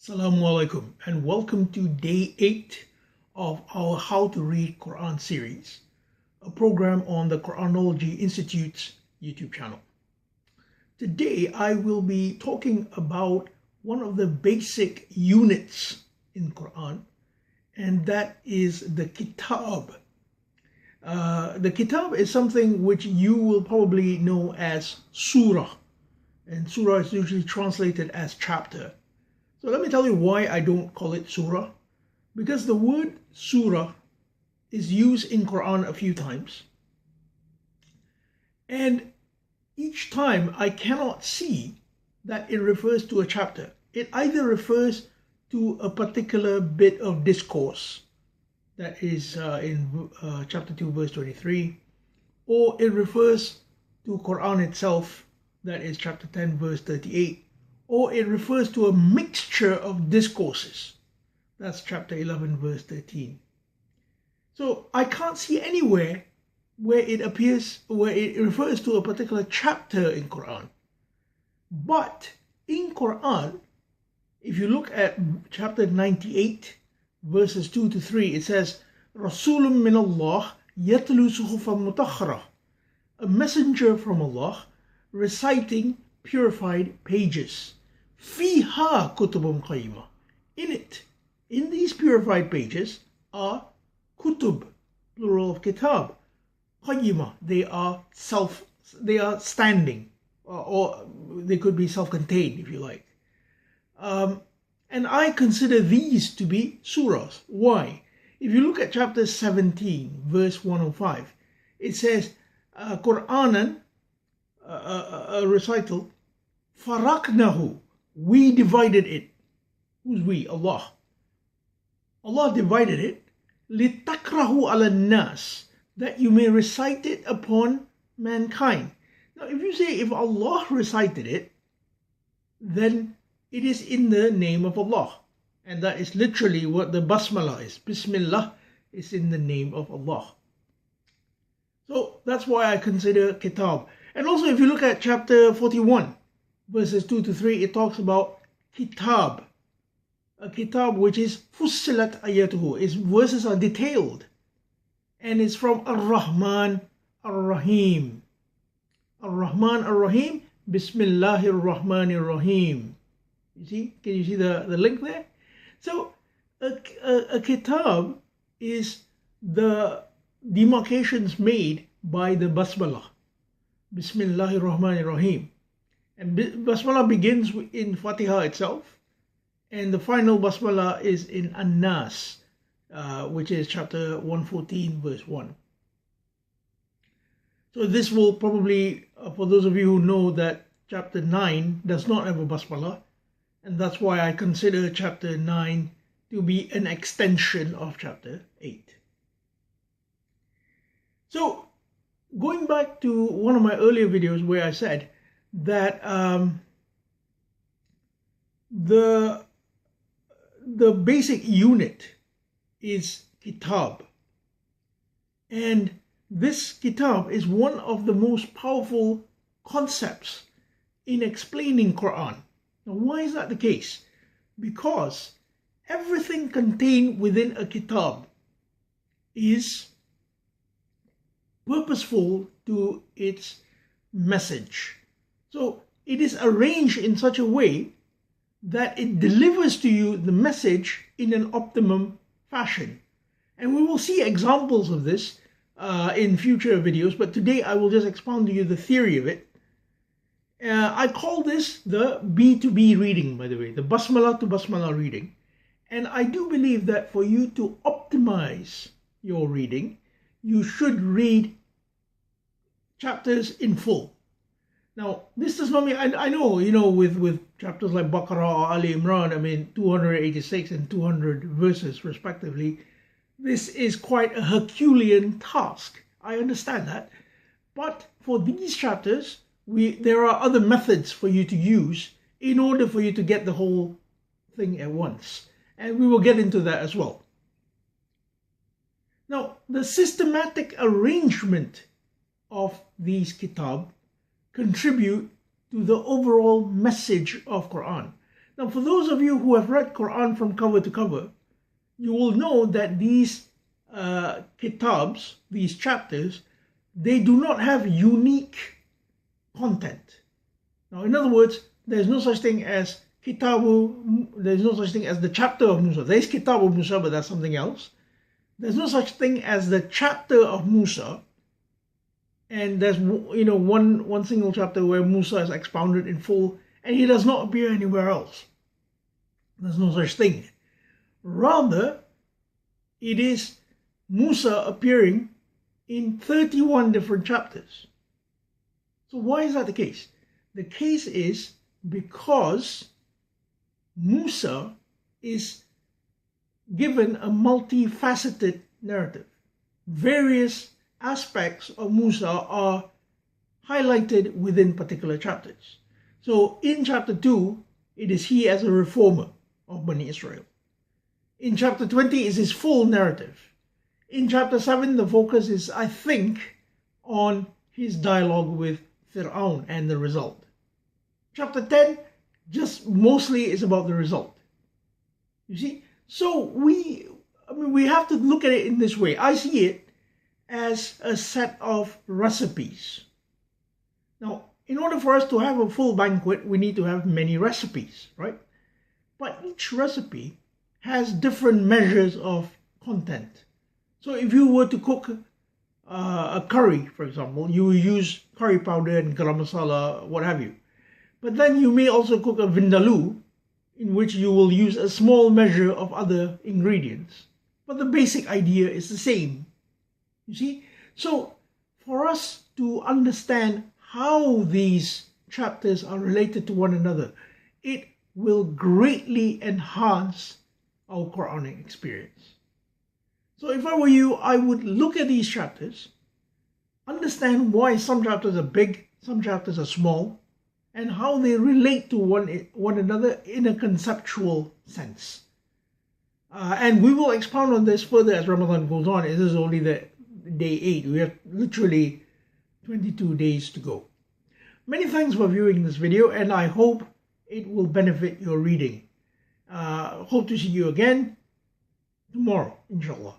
Assalamu alaikum and welcome to day 8 of our How to Read Quran series, a program on the Quranology Institute's YouTube channel. Today I will be talking about one of the basic units in Quran, and that is the Kitab. The Kitab is something which you will probably know as Surah, and Surah is usually translated as chapter. So let me tell you why I don't call it surah. Because the word surah is used in Quran a few times. And each time I cannot see that it refers to a chapter. It either refers to a particular bit of discourse, that is in chapter 2 verse 23, or it refers to Quran itself, that is chapter 10 verse 38, or it refers to a mixture of discourses. That's chapter 11 verse 13. So I can't see anywhere where it refers to a particular chapter in Quran. But in Quran, if you look at chapter 98 verses 2 to 3, it says, Rasulun min Allah yatlu suhufan mutakhara, a messenger from Allah reciting purified pages. Fiha kutubum qayyimah. In these purified pages are kutub, plural of kitab. Qayyimah, they are standing, or they could be self-contained if you like. And I consider these to be surahs. Why? If you look at chapter 17 verse 105, it says Quranan, a recital, faraknahu, we divided it. Who's we? Allah. Allah divided it. Litakrahu ala nas, that you may recite it upon mankind. Now if you say if Allah recited it, then it is in the name of Allah. And that is literally what the basmala is. Bismillah is in the name of Allah. So that's why I consider kitab. And also if you look at chapter 41, verses 2 to 3, it talks about kitab. A kitab which is fussilat ayatuhu. Its verses are detailed. And it's from Ar-Rahman Ar-Rahim. Ar-Rahman Ar-Rahim, Bismillahir Rahmanir Rahim. You see? Can you see the link there? So a kitab is the demarcations made by the basmalah. Bismillahir Rahmanir Rahim. And basmala begins in Fatiha itself, and the final basmala is in An-Nas, which is chapter 114 verse 1. So this will probably, for those of you who know that chapter 9 does not have a basmala, and that's why I consider chapter 9 to be an extension of chapter 8. So going back to one of my earlier videos where I said that the basic unit is kitab, and this kitab is one of the most powerful concepts in explaining Quran. Now why is that the case? Because everything contained within a kitab is purposeful to its message. So it is arranged in such a way that it delivers to you the message in an optimum fashion. And we will see examples of this in future videos, but today I will just expound to you the theory of it. I call this the B2B reading, by the way, the basmala to basmala reading. And I do believe that for you to optimize your reading, you should read chapters in full. Now, this does not mean, I know, with chapters like Baqarah or Ali Imran, 286 and 200 verses respectively, this is quite a Herculean task. I understand that. But for these chapters, there are other methods for you to use in order for you to get the whole thing at once. And we will get into that as well. Now, the systematic arrangement of these kitab contribute to the overall message of Quran. Now, for those of you who have read Quran from cover to cover, you will know that these kitabs, these chapters, they do not have unique content. Now, in other words, there's no such thing as there's no such thing as the chapter of Musa. There's Kitab of Musa, but that's something else. There's no such thing as the chapter of Musa, and there's one single chapter where Musa is expounded in full, and he does not appear anywhere else. There's no such thing. Rather, it is Musa appearing in 31 different chapters. So why is that the case? The case is because Musa is given a multifaceted narrative. Various aspects of Musa are highlighted within particular chapters. So in chapter 2, it is he as a reformer of Bani Israel. In chapter 20 is his full narrative. In chapter 7, the focus is, I think, on his dialogue with Fir'aun and the result. Chapter 10 just mostly is about the result. You see? So we have to look at it in this way. I see it as a set of recipes. Now, in order for us to have a full banquet, we need to have many recipes, right? But each recipe has different measures of content. So if you were to cook a curry, for example, you will use curry powder and garam masala, what have you. But then you may also cook a vindaloo, in which you will use a small measure of other ingredients. But the basic idea is the same. You see? So for us to understand how these chapters are related to one another, it will greatly enhance our Quranic experience. So if I were you, I would look at these chapters, understand why some chapters are big, some chapters are small, and how they relate to one another in a conceptual sense. And we will expound on this further as Ramadan goes on. This is only the day 8. We have literally 22 days to go. Many thanks for viewing this video, and I hope it will benefit your reading. Hope to see you again tomorrow, inshallah.